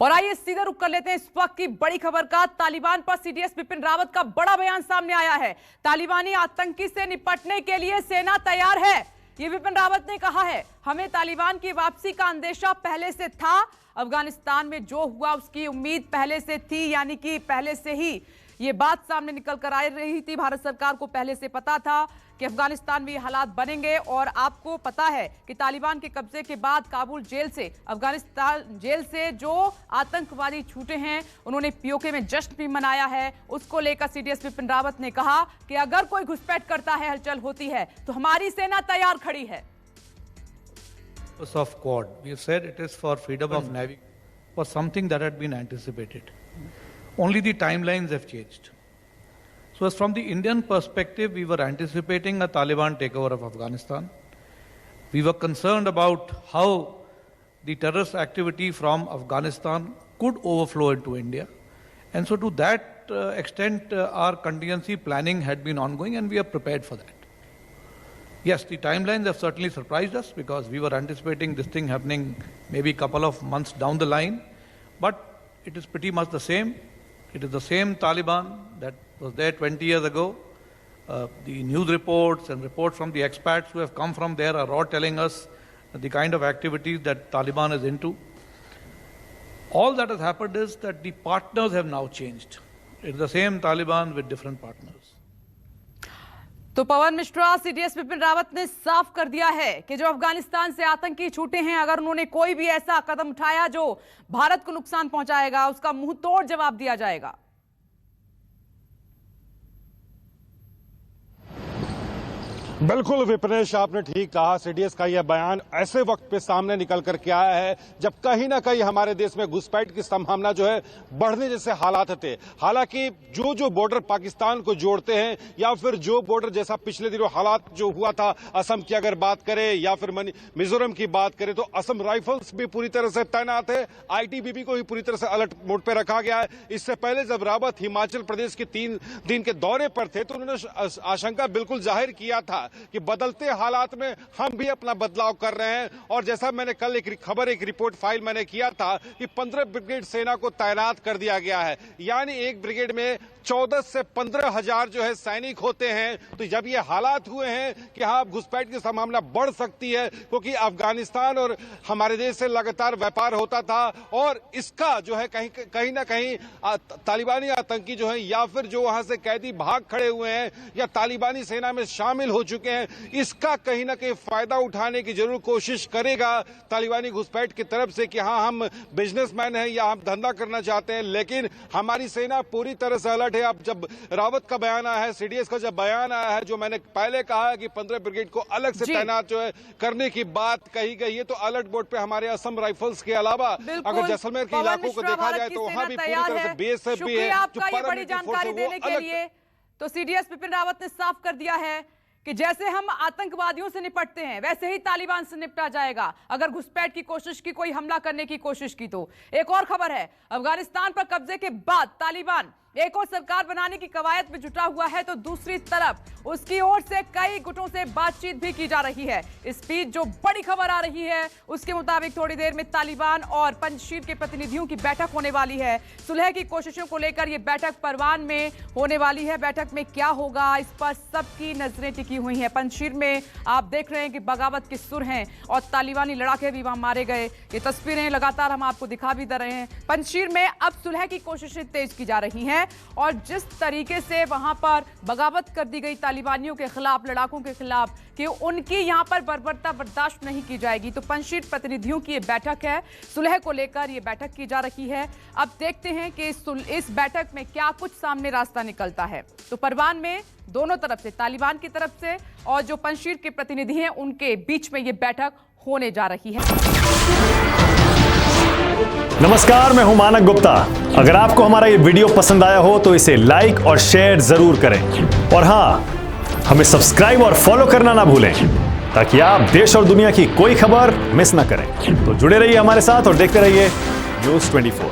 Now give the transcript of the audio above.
और आइए सीधे रुख कर लेते हैं इस वक्त की बड़ी खबर का। तालिबान पर सीडीएस बिपिन रावत का बड़ा बयान सामने आया है। तालिबानी आतंकी से निपटने के लिए सेना तैयार है, ये बिपिन रावत ने कहा है। हमें तालिबान की वापसी का अंदेशा पहले से था, अफगानिस्तान में जो हुआ उसकी उम्मीद पहले से थी, यानी कि पहले से ही ये बात सामने निकल कर आ रही थी। भारत सरकार को पहले से पता था कि अफगानिस्तान में ये हालात बनेंगे। और आपको पता है कि तालिबान के कब्जे के बाद काबुल जेल से, अफगानिस्तान जेल से जो आतंकवादी छूटे हैं, उन्होंने पीओके में जश्न भी मनाया है। उसको लेकर सीडीएस बिपिन रावत ने कहा कि अगर कोई घुसपैठ करता है, हलचल होती है, तो हमारी सेना तैयार खड़ी है। Of Quad, we have said it is for freedom of navigation, for something that had been anticipated. Only the timelines have changed. So, as from the Indian perspective, we were anticipating a Taliban takeover of Afghanistan. We were concerned about how the terrorist activity from Afghanistan could overflow into India. And so, to that extent, our contingency planning had been ongoing, and we are prepared for that. Yes, the timelines have certainly surprised us because we were anticipating this thing happening maybe a couple of months down the line. But it is pretty much the same. It is the same Taliban that was there 20 years ago. The news reports and reports from the expats who have come from there are all telling us the kind of activities that Taliban is into. All that has happened is that the partners have now changed. It is the same Taliban with different partners. तो पवन Mishra, CDS Bipin Rawat ने साफ कर दिया है कि जो अफगानिस्तान से आतंकी छूटे हैं, अगर उन्होंने कोई भी ऐसा कदम उठाया जो भारत को नुकसान पहुंचाएगा, उसका मुंह तोड़ जवाब दिया जाएगा। बिल्कुल विपनेश, आपने ठीक कहा। सीडीएस का यह बयान ऐसे वक्त पे सामने निकल करके आया है जब कहीं ना कहीं हमारे देश में घुसपैठ की संभावना जो है बढ़ने जैसे हालात थे। हालांकि जो बॉर्डर पाकिस्तान को जोड़ते हैं या फिर जो बॉर्डर जैसा पिछले दिनों हालात जो हुआ था, असम की अगर बात करें या फिर मिजोरम की बात करें, तो असम राइफल्स भी पूरी तरह से तैनात है, आईटीबीपी को भी पूरी तरह से अलर्ट मोड पे रखा गया है। इससे पहले जब रावत हिमाचल प्रदेश के 3 दिन के दौरे पर थे तो उन्होंने आशंका बिल्कुल जाहिर किया था कि बदलते हालात में हम भी अपना बदलाव कर रहे हैं। और जैसा मैंने कल एक रिपोर्ट फाइल मैंने किया था कि 15 ब्रिगेड सेना को तैनात कर दिया गया है, यानी एक ब्रिगेड में 14 से 15 हजार जो है सैनिक होते हैं। तो जब ये हालात हुए हैं कि हाँ, घुसपैठ की संभावना बढ़ सकती है, क्योंकि अफगानिस्तान और हमारे देश से लगातार व्यापार होता था और इसका जो है कहीं ना कहीं तालिबानी आतंकी जो है या फिर जो वहां से कैदी भाग खड़े हुए हैं या तालिबानी सेना में शामिल हो चुके हैं, इसका कहीं ना कहीं फायदा उठाने की जरूर कोशिश करेगा तालिबानी घुसपैठ की तरफ से कि हाँ, हम बिजनेसमैन हैं या हम धंधा करना चाहते हैं, लेकिन हमारी सेना पूरी तरह से अलर्ट है। अब जब रावत का बयान आया है, सीडीएस का जब बयान आया है, जो मैंने पहले कहा है कि 15 ब्रिगेड को अलग से तैनात जो है करने की बात कही गई है, तो अलर्ट बोर्ड पे हमारे असम राइफल्स के अलावा अगर जैसलमेर के इलाकों को देखा जाए तो वहां भी पूरी तरह से बेस भी है। आपका ये बड़ी जानकारी देने के लिए तो सीडीएस बिपिन रावत ने साफ कर दिया है कि जैसे हम आतंकवादियों से निपटते हैं वैसे ही तालिबान से निपटा जाएगा अगर घुसपैठ की कोशिश की, कोई हमला करने की कोशिश की तो। एक और खबर है, अफगानिस्तान पर कब्जे के बाद तालिबान एक और सरकार बनाने की कवायद में जुटा हुआ है, तो दूसरी तरफ उसकी ओर से कई गुटों से बातचीत भी की जा रही है। इस बीच जो बड़ी खबर आ रही है उसके मुताबिक थोड़ी देर में तालिबान और पंजशीर के प्रतिनिधियों की बैठक होने वाली है। सुलह की कोशिशों को लेकर यह बैठक परवान में होने वाली है। बैठक में क्या होगा, इस पर सबकी नजरें टिकी हुई हैं। पंजशीर में आप देख रहे हैं कि बगावत के सुर हैं और तालिबानी लड़ाके भी वहां मारे गए। ये तस्वीरें लगातार हम आपको दिखा भी दे रहे हैं। पंजशीर में अब सुलह की कोशिशें तेज की जा रही हैं और जिस तरीके से वहां पर बगावत कर दी गई तालिबानियों के खिलाफ, लड़ाकों के खिलाफ, कि उनकी यहां पर बर्बरता बर्दाश्त नहीं की जाएगी। तो पंजशीर प्रतिनिधियों की ये बैठक है, सुलह को लेकर ये बैठक की जा रही है। अब देखते हैं कि इस बैठक में क्या कुछ सामने रास्ता निकलता है। तो परवान में दोनों तरफ से, तालिबान की तरफ से और जो पंजशीर के प्रतिनिधि हैं, उनके बीच में ये बैठक होने जा रही है। नमस्कार, मैं हूं मानक गुप्ता। अगर आपको हमारा ये वीडियो पसंद आया हो तो इसे लाइक और शेयर जरूर करें और हां, हमें सब्सक्राइब और फॉलो करना ना भूलें ताकि आप देश और दुनिया की कोई खबर मिस ना करें। तो जुड़े रहिए हमारे साथ और देखते रहिए न्यूज़ 24।